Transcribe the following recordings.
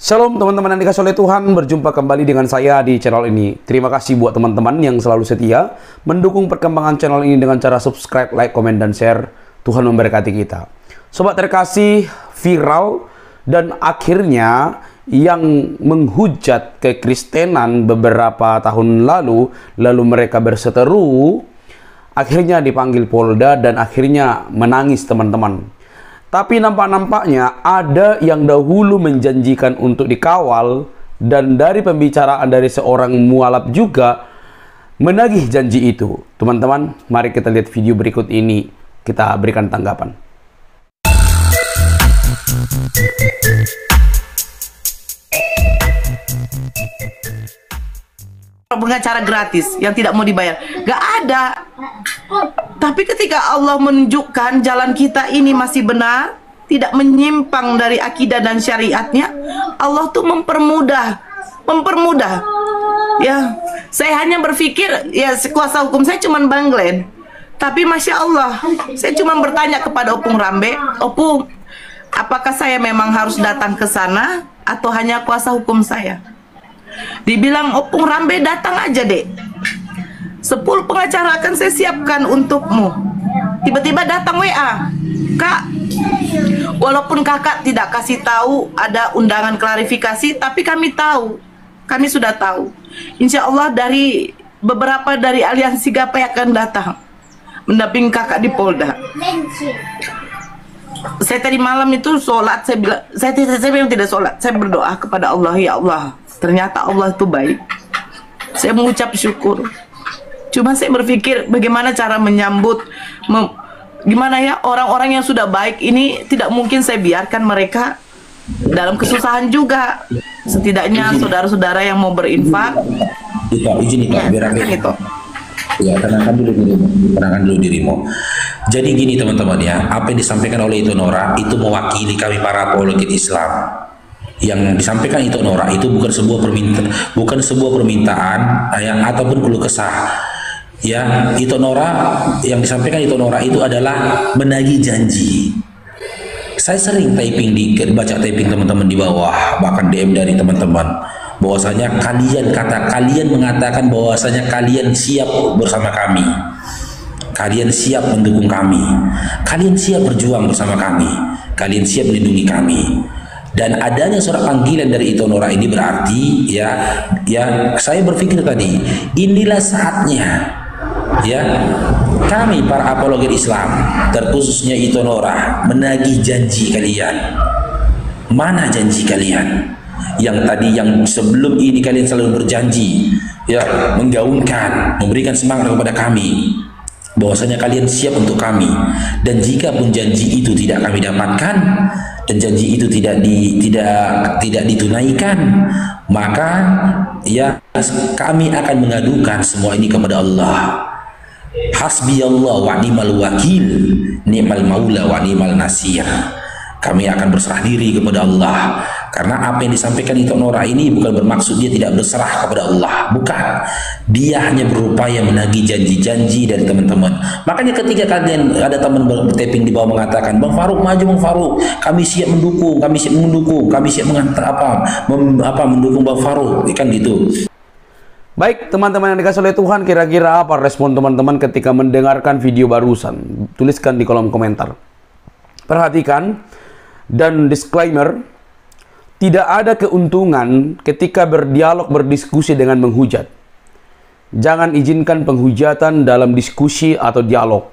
Shalom teman-teman yang dikasih oleh Tuhan, berjumpa kembali dengan saya di channel ini. Terima kasih buat teman-teman yang selalu setia mendukung perkembangan channel ini dengan cara subscribe, like, komen, dan share. Tuhan memberkati kita. Sobat terkasih, viral dan akhirnya yang menghujat kekristenan beberapa tahun lalu mereka berseteru, akhirnya dipanggil Polda dan akhirnya menangis teman-teman. Tapi nampak-nampaknya ada yang dahulu menjanjikan untuk dikawal, dan dari pembicaraan dari seorang mualaf juga menagih janji itu. Teman-teman, mari kita lihat video berikut ini, kita berikan tanggapan. Pengacara gratis yang tidak mau dibayar, gak ada. Tapi ketika Allah menunjukkan jalan kita ini masih benar, tidak menyimpang dari akidah dan syariatnya, Allah tuh mempermudah. Ya, saya hanya berpikir ya kuasa hukum saya cuma Bang Glenn. Tapi Masya Allah, saya cuma bertanya kepada Opung Rambe, Opung, apakah saya memang harus datang ke sana atau hanya kuasa hukum saya? Dibilang Opung Rambe, datang aja dek, 10 pengacara akan saya siapkan untukmu. Tiba-tiba datang WA, Kak, walaupun kakak tidak kasih tahu ada undangan klarifikasi, tapi kami tahu, kami sudah tahu. Insya Allah dari beberapa dari aliansi Gapai akan datang mendampingi kakak di Polda. Saya tadi malam itu sholat, saya bilang, saya memang tidak sholat, saya berdoa kepada Allah, ya Allah, ternyata Allah itu baik. Saya mengucap syukur. Cuma saya berpikir bagaimana cara menyambut, gimana ya orang-orang yang sudah baik ini, tidak mungkin saya biarkan mereka dalam kesusahan juga. Setidaknya saudara-saudara yang mau berinfak. Izin Pak, biar itu. Ya, tenangkan dulu dirimu. Jadi gini teman-teman ya, apa yang disampaikan oleh Itu Nora itu mewakili kami para apologet Islam. Yang disampaikan Itu Nora itu bukan sebuah permintaan yang ataupun keluh kesah. Ya, Itu Nora, yang disampaikan Itu Nora itu adalah menagih janji. Saya sering baca typing teman-teman di bawah, bahkan DM dari teman-teman, bahwasanya kalian mengatakan bahwasanya kalian siap bersama kami, kalian siap mendukung kami, kalian siap berjuang bersama kami, kalian siap melindungi kami. Dan adanya surat panggilan dari Itu Nora ini berarti ya saya berpikir tadi, inilah saatnya ya kami para apologet Islam, terkhususnya Itu Nora, menagih janji kalian. Mana janji kalian yang tadi, yang sebelum ini kalian selalu berjanji ya, menggaungkan, memberikan semangat kepada kami bahwasanya kalian siap untuk kami, dan jika pun janji itu tidak kami dapatkan dan janji itu tidak ditunaikan, maka ya kami akan mengadukan semua ini kepada Allah. Hasbiyallah wa ni'mal wakil, ni'mal maula wa ni'mal nasir. Kami akan berserah diri kepada Allah, karena apa yang disampaikan Itu Nora ini bukan bermaksud dia tidak berserah kepada Allah, bukan. Dia hanya berupaya menagih janji-janji dari teman-teman. Makanya ketika kalian ada teman bertaping di bawah mengatakan, Bang Farouk maju, Bang Farouk, kami siap mendukung, kami siap mengantar mendukung Bang Farouk, kan gitu. Baik teman-teman yang dikasih oleh Tuhan, kira-kira apa respon teman-teman ketika mendengarkan video barusan? Tuliskan di kolom komentar. Perhatikan, dan disclaimer, tidak ada keuntungan ketika berdialog, berdiskusi dengan menghujat. Jangan izinkan penghujatan dalam diskusi atau dialog.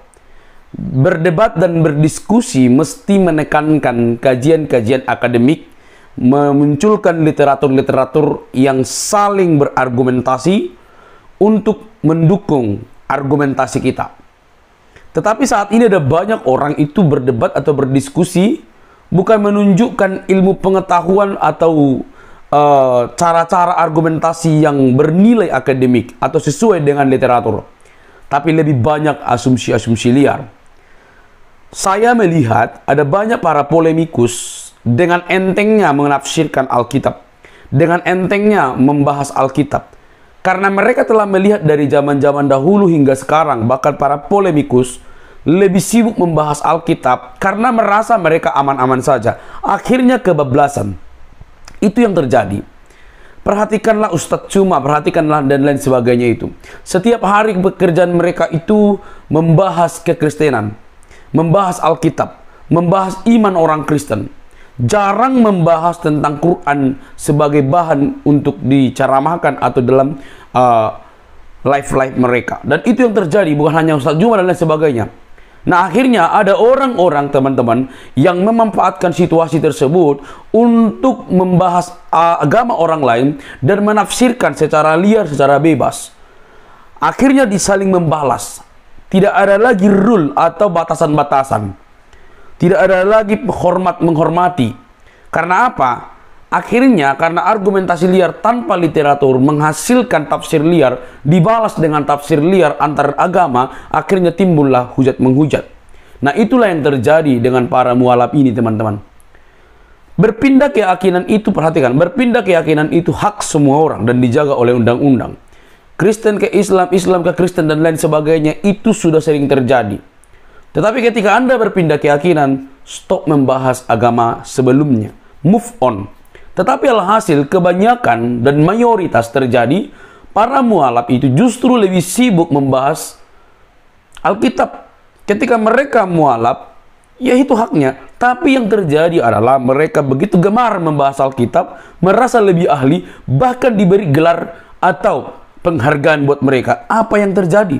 Berdebat dan berdiskusi mesti menekankan kajian-kajian akademik, memunculkan literatur-literatur yang saling berargumentasi untuk mendukung argumentasi kita. Tetapi saat ini ada banyak orang itu berdebat atau berdiskusi bukan menunjukkan ilmu pengetahuan atau cara-cara argumentasi yang bernilai akademik atau sesuai dengan literatur, tapi lebih banyak asumsi-asumsi liar. Saya melihat ada banyak para polemikus dengan entengnya menafsirkan Alkitab, dengan entengnya membahas Alkitab, karena mereka telah melihat dari zaman-zaman dahulu hingga sekarang. Bahkan para polemikus lebih sibuk membahas Alkitab karena merasa mereka aman-aman saja. Akhirnya kebablasan. Itu yang terjadi. Perhatikanlah Ustadz Cuma, perhatikanlah dan lain sebagainya itu. Setiap hari pekerjaan mereka itu membahas kekristenan, membahas Alkitab, membahas iman orang Kristen. Jarang membahas tentang Quran sebagai bahan untuk diceramahkan atau dalam live mereka. Dan itu yang terjadi, bukan hanya Ustadz Cuma dan lain sebagainya. Nah, akhirnya ada orang-orang, teman-teman, yang memanfaatkan situasi tersebut untuk membahas agama orang lain dan menafsirkan secara liar, secara bebas. Akhirnya disaling membalas. Tidak ada lagi rule atau batasan-batasan. Tidak ada lagi menghormati. Karena apa? Akhirnya karena argumentasi liar tanpa literatur menghasilkan tafsir liar dibalas dengan tafsir liar antar agama, akhirnya timbullah hujat menghujat. Nah, itulah yang terjadi dengan para mualaf ini, teman-teman. Berpindah keyakinan itu, perhatikan, berpindah keyakinan itu hak semua orang dan dijaga oleh undang-undang. Kristen ke Islam, Islam ke Kristen dan lain sebagainya, itu sudah sering terjadi. Tetapi ketika Anda berpindah keyakinan, stop membahas agama sebelumnya, move on. Tetapi alhasil kebanyakan dan mayoritas terjadi, para mualaf itu justru lebih sibuk membahas Alkitab. Ketika mereka mualaf, ya itu haknya. Tapi yang terjadi adalah mereka begitu gemar membahas Alkitab, merasa lebih ahli, bahkan diberi gelar atau penghargaan buat mereka. Apa yang terjadi?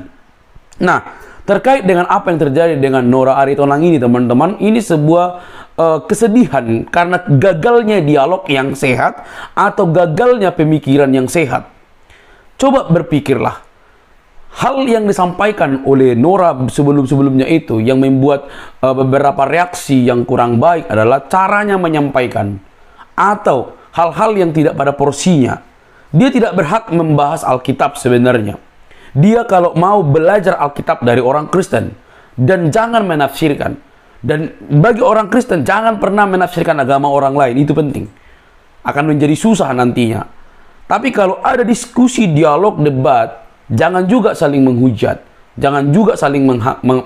Nah, terkait dengan apa yang terjadi dengan Nora Aritonang ini, teman-teman, ini sebuah kesedihan karena gagalnya dialog yang sehat atau gagalnya pemikiran yang sehat. Coba berpikirlah, hal yang disampaikan oleh Nora sebelum-sebelumnya itu yang membuat beberapa reaksi yang kurang baik adalah caranya menyampaikan atau hal-hal yang tidak pada porsinya. Dia tidak berhak membahas Alkitab sebenarnya. Dia kalau mau belajar Alkitab dari orang Kristen dan jangan menafsirkan. Dan bagi orang Kristen jangan pernah menafsirkan agama orang lain, itu penting. Akan menjadi susah nantinya. Tapi kalau ada diskusi, dialog, debat, jangan juga saling menghujat, jangan juga saling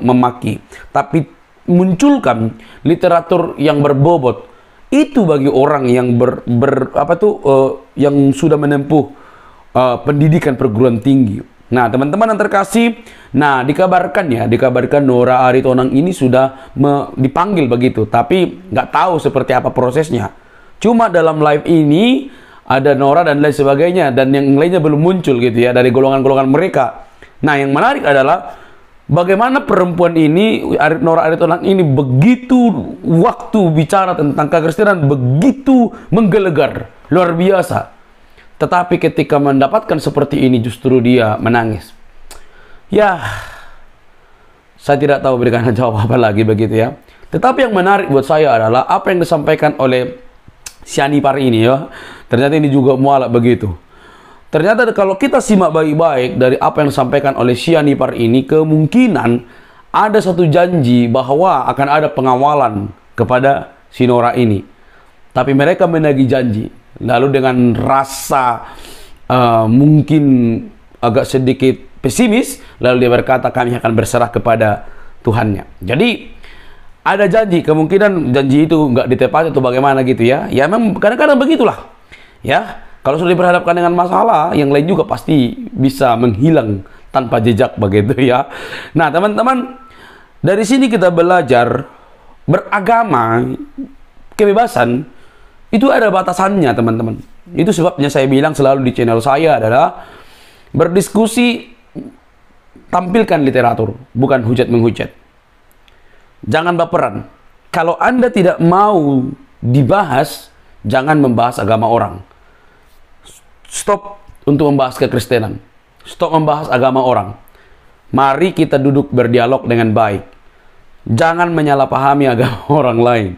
memaki, tapi munculkan literatur yang berbobot. Itu bagi orang yang yang sudah menempuh pendidikan perguruan tinggi. Nah, teman-teman yang terkasih, nah dikabarkan Nora Aritonang ini sudah dipanggil begitu, tapi nggak tahu seperti apa prosesnya. Cuma dalam live ini ada Nora dan lain sebagainya, dan yang lainnya belum muncul gitu ya dari golongan-golongan mereka. Nah, yang menarik adalah bagaimana perempuan ini, Nora Aritonang ini, begitu waktu bicara tentang kekristenan begitu menggelegar, luar biasa. Tetapi ketika mendapatkan seperti ini justru dia menangis. Ya, saya tidak tahu berikan jawab apa lagi begitu ya. Tetapi yang menarik buat saya adalah apa yang disampaikan oleh Sianipar ini ya. Ternyata ini juga mualaf begitu. Ternyata kalau kita simak baik-baik dari apa yang disampaikan oleh Sianipar ini, kemungkinan ada satu janji bahwa akan ada pengawalan kepada si Nora ini. Tapi mereka menagih janji. Lalu dengan rasa mungkin agak sedikit pesimis, lalu dia berkata kami akan berserah kepada Tuhannya. Jadi ada janji, kemungkinan janji itu nggak ditepati atau bagaimana gitu ya. Ya memang kadang-kadang begitulah. Ya, kalau sudah diperhadapkan dengan masalah, yang lain juga pasti bisa menghilang tanpa jejak begitu ya. Nah, teman-teman, dari sini kita belajar beragama, kebebasan itu ada batasannya, teman-teman. Itu sebabnya saya bilang selalu di channel saya adalah berdiskusi, tampilkan literatur, bukan hujat menghujat. Jangan baperan. Kalau Anda tidak mau dibahas, jangan membahas agama orang. Stop untuk membahas kekristenan. Stop membahas agama orang. Mari kita duduk berdialog dengan baik. Jangan menyalahpahami agama orang lain.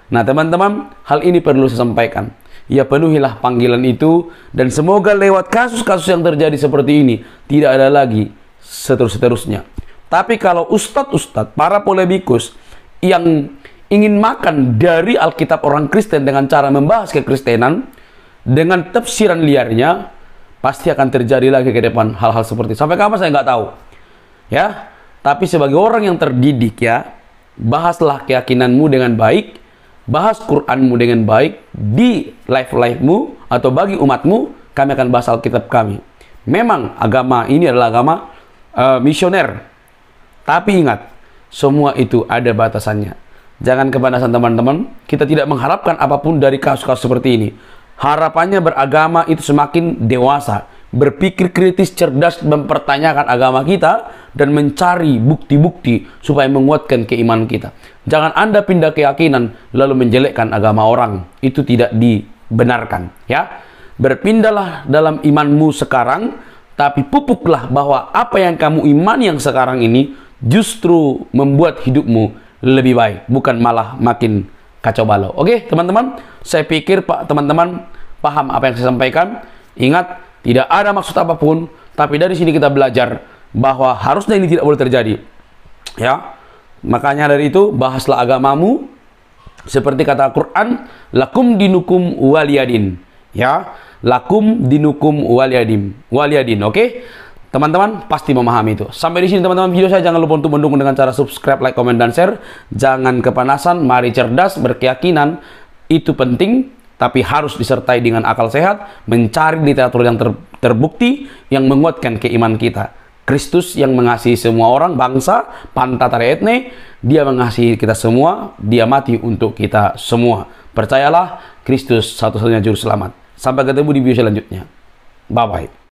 Nah, teman-teman, hal ini perlu saya sampaikan. Ya, penuhilah panggilan itu, dan semoga lewat kasus-kasus yang terjadi seperti ini tidak ada lagi seterusnya. Tapi kalau ustadz-ustadz, para polemikus yang ingin makan dari Alkitab orang Kristen dengan cara membahas kekristenan dengan tafsiran liarnya, pasti akan terjadi lagi ke depan hal-hal seperti itu. Sampai kapan saya nggak tahu. Ya, tapi sebagai orang yang terdidik ya, bahaslah keyakinanmu dengan baik. bahas Quranmu dengan baik di live-mu atau bagi umatmu, kami akan bahas Alkitab kami. Memang agama ini adalah agama misioner, tapi ingat, semua itu ada batasannya. Jangan kepanasan teman-teman. Kita tidak mengharapkan apapun dari kasus-kasus seperti ini. Harapannya beragama itu semakin dewasa, berpikir kritis, cerdas, mempertanyakan agama kita, dan mencari bukti-bukti supaya menguatkan keimanan kita. Jangan Anda pindah keyakinan lalu menjelekkan agama orang. Itu tidak dibenarkan, ya. Berpindahlah dalam imanmu sekarang, tapi pupuklah bahwa apa yang kamu iman yang sekarang ini justru membuat hidupmu lebih baik, bukan malah makin kacau balau. Oke, teman-teman, saya pikir teman-teman paham apa yang saya sampaikan. Ingat, tidak ada maksud apapun, tapi dari sini kita belajar bahwa harusnya ini tidak boleh terjadi. Ya, makanya dari itu bahaslah agamamu seperti kata Al-Quran, lakum dinukum waliyadin. Ya, lakum dinukum waliyadin. Oke? Teman-teman pasti memahami itu. Sampai di sini teman-teman video saya. Jangan lupa untuk mendukung dengan cara subscribe, like, komen, dan share. Jangan kepanasan, mari cerdas, berkeyakinan. Itu penting, tapi harus disertai dengan akal sehat. Mencari literatur yang terbukti, yang menguatkan keimanan kita. Kristus yang mengasihi semua orang, bangsa, pantatara etne. Dia mengasihi kita semua. Dia mati untuk kita semua. Percayalah, Kristus satu-satunya juru selamat. Sampai ketemu di video selanjutnya. Bye-bye.